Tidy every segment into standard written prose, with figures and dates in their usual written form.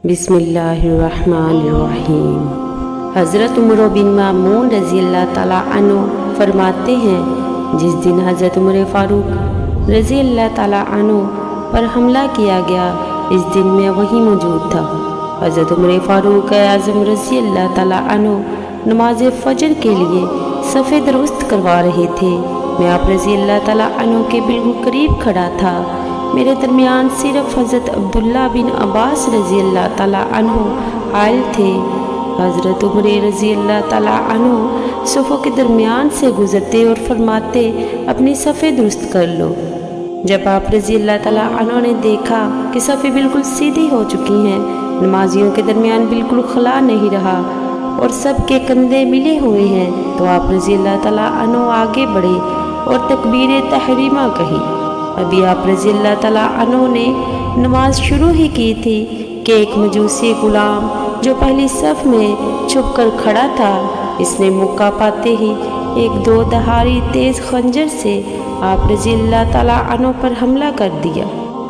बिस्मिल्लाहिर्रहमानिर्रहीम। हज़रत उमर बिन मामून रज़ी अल्लाह ताला अन्हु फरमाते हैं, जिस दिन हज़रत उमर फ़ारूक रज़ी अल्लाह ताला अन्हु पर हमला किया गया, इस दिन मैं वहीं मौजूद था। हज़रत उमर फ़ारूक आज़म रज़ी अल्लाह ताला अन्हु नमाज फ़जर के लिए सफ़े दुरुस्त करवा रहे थे। मैं आप रज़ी अल्लाह ताला अन्हु के बिल्कुल करीब खड़ा था। मेरे दरमियान सिर्फ हज़रत अब्दुल्ला बिन अब्बास रज़ी अल्लाह ताला अन्हु आयल थे। हज़रत उमर रज़ी अल्लाह ताला अन्हु सफ़ों के दरमियान से गुज़रते और फरमाते, अपनी सफ़े दुरुस्त कर लो। जब आप रज़ी अल्लाह ताला अन्हु ने देखा कि सफ़े बिल्कुल सीधी हो चुकी हैं, नमाजियों के दरमियान बिल्कुल खला नहीं रहा और सब के कंधे मिले हुए हैं, तो आप रज़ी अल्लाह ताला अन्हु आगे बढ़े और तकबीर तहरीमा कही। अभी आप रज़ी अल्लाह ताला अन्हु ने नमाज शुरू ही की थी कि एक मजूसी गुलाम जो पहली सफ़ में छुप कर खड़ा था, इसने मौका पाते ही एक दो दहाड़ी तेज़ खंजर से आप रज़ी अल्लाह ताला अन्हु पर हमला कर दिया।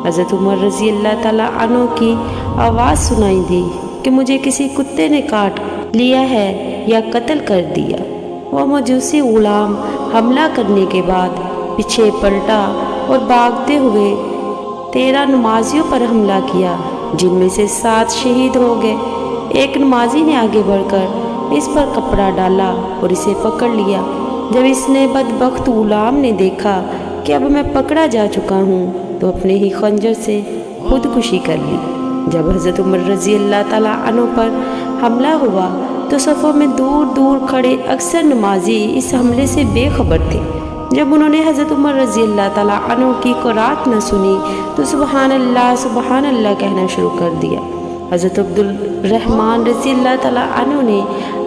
हज़रत उमर रज़ी अल्लाह ताला अन्हु की आवाज़ सुनाई दी कि मुझे किसी कुत्ते ने काट लिया है या कत्ल कर दिया। वह मजूसी गुलाम हमला करने के बाद पीछे पलटा और भागते हुए 13 नमाजियों पर हमला किया, जिनमें से 7 शहीद हो गए। एक नमाजी ने आगे बढ़कर इस पर कपड़ा डाला और इसे पकड़ लिया। जब इसने बदबख्त गुलाम ने देखा कि अब मैं पकड़ा जा चुका हूँ, तो अपने ही खंजर से खुदकुशी कर ली। जब हज़रत उमर रज़ी अल्लाह ताला अन्हु पर हमला हुआ, तो सफ़ों में दूर दूर खड़े अक्सर नमाजी इस हमले से बेखबर थे। जब उन्होंने हज़रत उमर रज़ी अल्लाह ताला अन्हु की कुरात न सुनी, तो सुबहान अल्लाह कहना शुरू कर दिया। हज़रत अब्दुल रहमान रज़ी अल्लाह ताला अन्हु ने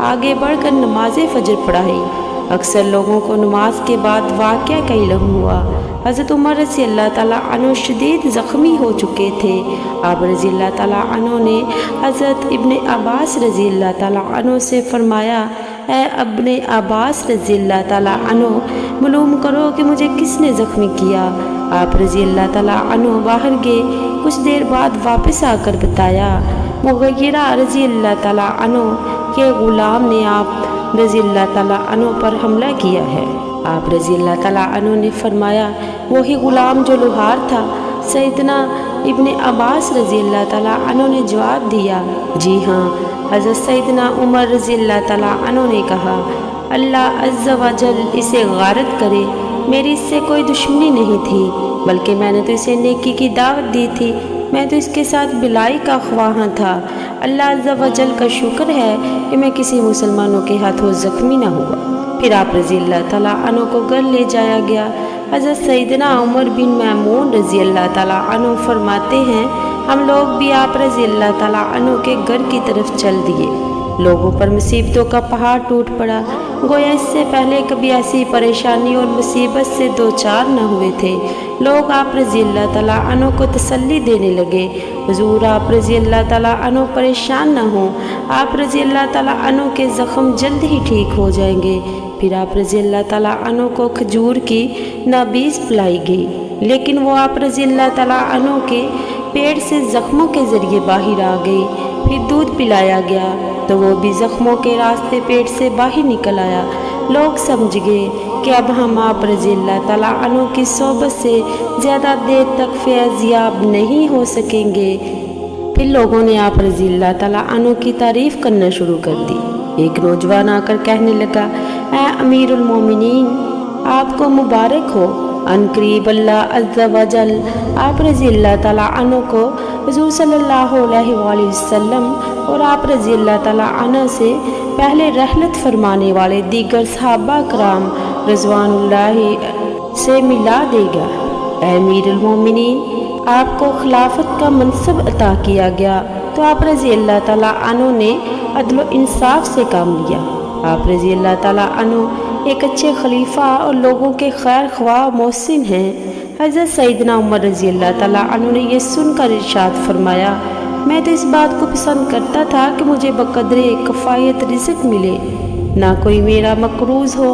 आगे बढ़कर नमाज फ़जर पढ़ाई। अक्सर लोगों को नमाज के बाद वाक़या का इल्म हुआ। हज़रत उमर रज़ी अल्लाह ताला अन्हु शदीद ज़ख्मी हो चुके थे। आप रज़ी अल्लाह ताला अन्हु ने हज़रत इब्ने अब्बास रज़ी अल्लाह ताला अन्हु से फरमाया, ऐ इब्ने अब्बास रज़ी अल्लाह ताला अन्हु, मालूम करो कि मुझे किसने ज़ख्मी किया। आप रज़ी अल्लाह ताला अन्हु बाहर गए। कुछ देर बाद वापस आकर बताया, मुग़ीरा रज़ी अल्लाह ताला अन्हु के ग़ुलाम ने आप रज़ी अल्लाह ताला अन्हु पर हमला किया है। आप रज़ी अल्लाह ताला अन्हु ने फरमाया, वही ग़ुलाम जो लोहार था। सैयदना इब्ने अब्बास रज़ी अल्लाह ताला अन्हु ने जवाब दिया, जी हाँ। हज़रत सैयदना उमर रज़ी अल्लाह ताला अन्हु ने कहा, अल्लाह अज़्ज़ा व जल इसे गारत करे। मेरी इससे कोई दुश्मनी नहीं थी, बल्कि मैंने तो इसे नेकी की दावत दी थी। मैं तो इसके साथ बिलाई का ख्वाह था। अल्लाह अज़्ज़ा व जल का शुक्र है कि मैं किसी मुसलमानों के हाथों ज़ख्मी न हुआ। फिर आप रज़ी अल्लाह ताला अन्हु को घर ले जाया गया। हज़रत सैयदना उमर बिन मामून रज़ी अल्लाह ताला अन्हु फरमाते हैं, हम लोग भी आप रज़ी अल्लाह ताला अन्हु के घर की तरफ चल दिए। लोगों पर मुसीबतों का पहाड़ टूट पड़ा। गोया इससे पहले कभी ऐसी परेशानी और मुसीबत से दो चार न हुए थे। लोग आप रज़ी अल्लाह ताला अन्हु को तसल्ली देने लगे, हुज़ूर आप रज़ी अल्लाह ताला अन्हु परेशान न हों, आप रज़ी अल्लाह ताला अन्हु के ज़ख्म जल्द ही ठीक हो जाएंगे। फिर आप रज़ी अल्लाह ताला अन्हु को खजूर की नाबीज़ पिलाई गई, लेकिन वो आप रज़ी अल्लाह ताला अन्हु के पेट से ज़ख्मों के ज़रिए बाहर आ गई। फिर दूध पिलाया गया, तो वो भी ज़ख्मों के रास्ते पेट से बाहर निकल आया। लोग समझ गए कि अब हम आप रज़ी अल्लाह ताला अन्हु की सोबत से ज़्यादा देर तक फैज़याब नहीं हो सकेंगे। फिर लोगों ने आप रज़ी अल्लाह ताला अन्हु की तारीफ़ करना शुरू कर दी। एक नौजवान आकर कहने लगा, ऐ अमीरुल मोमिनीन, आपको मुबारक हो। अनकरीब अल्लाह अज़्ज़ा व जल आप रज़ी अल्लाह ताला अन्हु को हुज़ूर सल्लल्लाहु अलैहि वसल्लम और आप रज़ी अल्लाह ताला अन्हु से पहले रहलत फरमाने वाले दीगर सहाबा कराम रज़वानुल्लाहि से मिला देगा। ऐ अमीरुल मोमिनीन, आपको खिलाफत का मनसब अता किया गया, तो आप रज़ी अल्लाह ताला अन्हु ने अदल व इंसाफ से काम लिया। आप रज़ी अल्लाह ताला अन्हु एक अच्छे खलीफा और लोगों के खैर ख्वाह मोहसिन हैं। हज़रत सैयदना उमर रज़ी अल्लाह ताला अन्हु ने यह सुनकर इरशाद फरमाया, मैं तो इस बात को पसंद करता था कि मुझे बकदरे कफ़ायत रिज़्क़ मिले, ना कोई मेरा मकरूज़ हो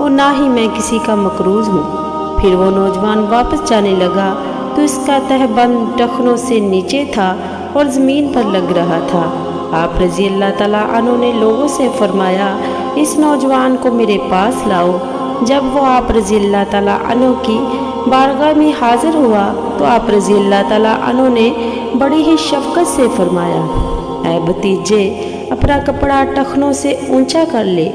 और ना ही मैं किसी का मकरूज़ हूँ। फिर वो नौजवान वापस जाने लगा तो इसका तहबंद टखनों से नीचे था। اور زمین پر لگ رہا تھا۔ آپ رضی اللہ تعالیٰ عنہ نے لوگوں سے فرمایا، اس نوجوان کو میرے پاس لاؤ۔ جب وہ آپ رضی اللہ تعالیٰ عنہ کی بارگاہ میں حاضر ہوا تو آپ رضی اللہ تعالیٰ عنہ نے بڑی ہی شفقت سے فرمایا، اے بھتیجے، اپنا کپڑا ٹخنوں سے اونچا کر لے،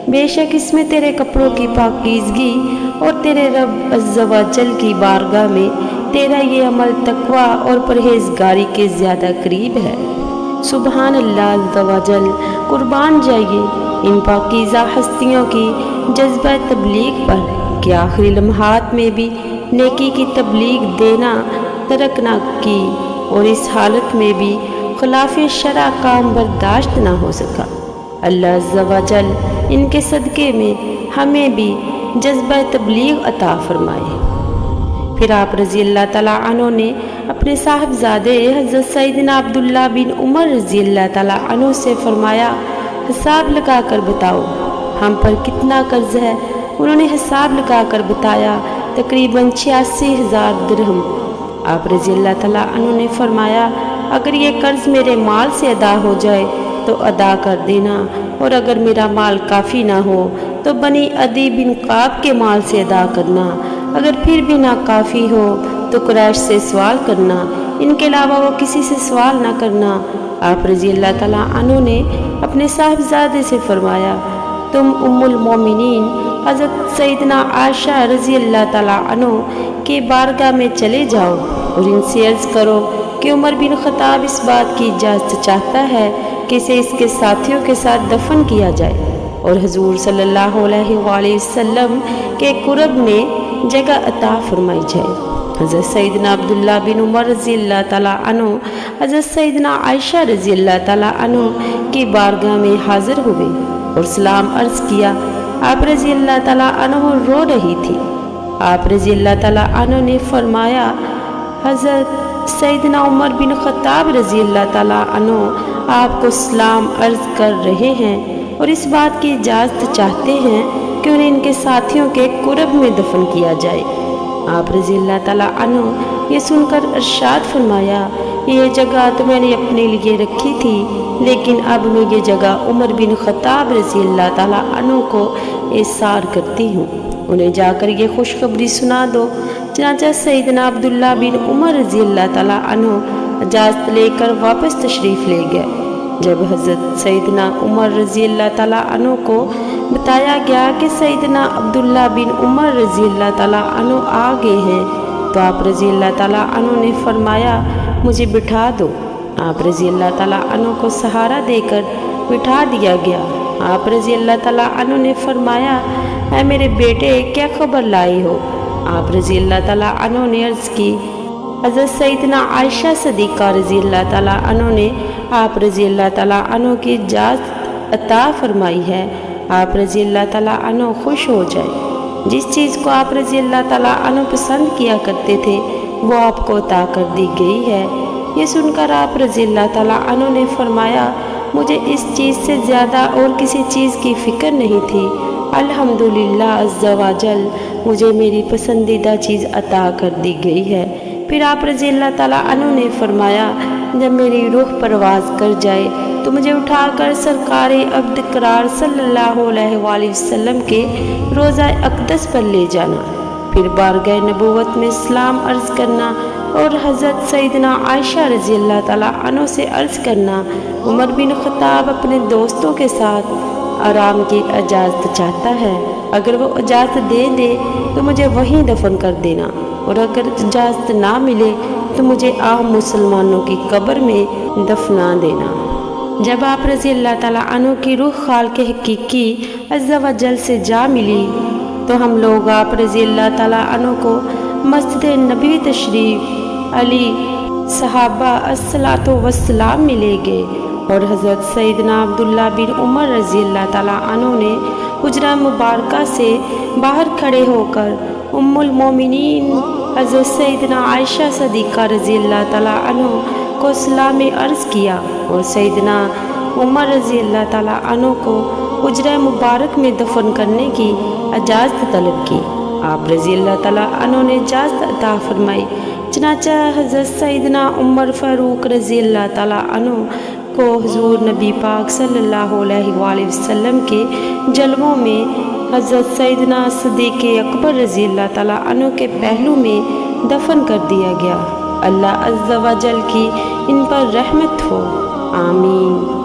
بے شک اس میں تیرے کپڑوں کی پاکیزگی اور تیرے رب عز و جل کی بارگاہ میں تیرا یہ عمل تقویٰ اور پرہیزگاری کے زیادہ قریب ہے۔ سبحان اللہ عز و جل، قربان جائیے ان پاکیزہ ہستیوں کی جذبہ تبلیغ پر کہ آخری لمحات میں بھی نیکی کی تبلیغ دینا ترک نہ کی اور اس حالت میں بھی خلاف شرع کام برداشت نہ ہو سکا۔ اللہ عز و جل ان کے صدقے میں ہمیں بھی جذبہ تبلیغ عطا فرمائے۔ پھر آپ رضی اللہ تعالیٰ عنہ نے اپنے صاحبزادے حضرت سیدنا عبداللہ بن عمر رضی اللہ تعالیٰ عنہ سے فرمایا، حساب لگا کر بتاؤ ہم پر کتنا قرض ہے۔ انہوں نے حساب لگا کر بتایا، تقریباً 86,000 درہم۔ آپ رضی اللہ تعالیٰ عنہ نے فرمایا، اگر یہ قرض میرے مال سے ادا ہو جائے تو ادا کر دینا، اور اگر میرا مال کافی نہ ہو تو بنی عدی بن کعب کے مال سے ادا کرنا، اگر پھر بھی نہ کافی ہو تو قریش سے سوال کرنا، ان کے علاوہ وہ کسی سے سوال نہ کرنا۔ آپ رضی اللہ تعالیٰ عنہ نے اپنے صاحبزادے سے فرمایا، تم ام المومنین حضرت سیدنا عائشہ رضی اللہ تعالیٰ عنہ کے بارگاہ میں چلے جاؤ اور ان سے عرض کرو کہ عمر بن خطاب اس بات کی اجازت چاہتا ہے کہ اسے اس کے ساتھیوں کے ساتھ دفن کیا جائے اور حضور صلی اللہ علیہ وآلہ وسلم کے قرب میں جگہ عطا فرمائی جائے۔ حضرت سیدنا عبداللہ بن عمر رضی اللہ تعالیٰ عنہ حضرت سیدنا عائشہ رضی اللہ تعالیٰ عنہ کی بارگاہ میں حاضر ہوئے اور سلام عرض کیا۔ آپ رضی اللہ تعالیٰ عنہ رو رہی تھی۔ آپ رضی اللہ تعالیٰ عنہ نے فرمایا، حضرت سیدنا عمر بن خطاب رضی اللہ تعالیٰ عنہ آپ کو سلام عرض کر رہے ہیں اور اس بات کی اجازت چاہتے ہیں کہ انہیں ان کے ساتھیوں کے قرب میں دفن کیا جائے۔ آپ رضی اللہ تعالیٰ عنہ یہ سن کر ارشاد فرمایا، یہ جگہ تو میں نے اپنے لیے رکھی تھی، لیکن اب میں یہ جگہ عمر بن خطاب رضی اللہ تعالیٰ عنہ کو احسار کرتی ہوں، انہیں جا کر یہ خوشخبری سنا دو۔ چنانچہ سیدنا عبداللہ بن عمر رضی اللہ تعالیٰ عنہ اجازت لے کر واپس تشریف لے گئے۔ جب حضرت سیدنا عمر رضی اللہ تعالیٰ عنہ کو بتایا گیا کہ سیدنا عبداللہ بن عمر رضی اللہ تعالیٰ عنہ آ گئے ہیں تو آپ رضی اللہ تعالیٰ عنہ نے فرمایا، مجھے بٹھا دو۔ آپ رضی اللہ تعالیٰ عنہ کو سہارا دے کر بٹھا دیا گیا۔ آپ رضی اللہ تعالیٰ عنہ نے فرمایا، اے میرے بیٹے، کیا خبر لائے ہو؟ آپ رضی اللہ تعالیٰ عنہ نے عرض کی، حضرت سیدنا عائشہ صدیقہ رضی اللہ تعالیٰ عنہ نے آپ رضی اللہ تعالیٰ عنہ کی اجازت عطا فرمائی ہے، آپ رضی اللہ تعالیٰ عنہ خوش ہو جائے۔ جس چیز کو آپ رضی اللہ تعالیٰ عنہ پسند کیا کرتے تھے وہ آپ کو عطا کر دی گئی ہے۔ یہ سن کر آپ رضی اللہ تعالیٰ عنہ نے فرمایا، مجھے اس چیز سے زیادہ اور کسی چیز کی فکر نہیں تھی، الحمدللہ عز و جل مجھے میری پسندیدہ چیز عطا کر دی گئی ہے۔ پھر آپ رضی اللہ تعالیٰ عنہ نے فرمایا، جب میری روح پرواز کر جائے تو مجھے اٹھا کر سرکار عبد قرار صلی اللہ علیہ وآلہ وسلم کے روضہ اقدس پر لے جانا، پھر بارگاہ نبوت میں سلام عرض کرنا اور حضرت سیدنا عائشہ رضی اللہ تعالیٰ عنہ سے عرض کرنا، عمر بن خطاب اپنے دوستوں کے ساتھ آرام کی اجازت چاہتا ہے، اگر وہ اجازت دے تو مجھے وہیں دفن کر دینا، اور اگر اجازت نہ ملے تو مجھے عام مسلمانوں کی قبر میں دفنا دینا۔ جب آپ رضی اللہ تعالیٰ عنہ کی روح خالق حقیقی عز و جل سے جا ملی تو ہم لوگ آپ رضی اللہ تعالیٰ عنہ کو مسجد نبوی تشریف علی صحابہ الصلاۃ والسلام میں لے گئے، اور حضرت سیدنا عبداللہ بن عمر رضی اللہ تعالیٰ عنہ نے حجرہ مبارکہ سے باہر کھڑے ہو کر ام المومنین حضرت سیدنا عائشہ صدیقہ رضی اللہ تعالیٰ عنہ کو سلام عرض کیا اور سیدنا عمر رضی اللہ تعالیٰ عنہ کو حجرہ مبارک میں دفن کرنے کی اجازت طلب کی۔ آپ رضی اللہ تعالیٰ عنہ نے اجازت عطا فرمائی۔ چنانچہ حضرت سیدنا عمر فاروق رضی اللہ تعالیٰ عنہ کو حضور نبی پاک صلی اللہ علیہ وآلہ وسلم کے جلووں میں حضرت سیدنا صدیق اکبر رضی اللہ تعالیٰ عنہ کے پہلو میں دفن کر دیا گیا۔ اللہ عز و جل کی ان پر رحمت ہو، آمین۔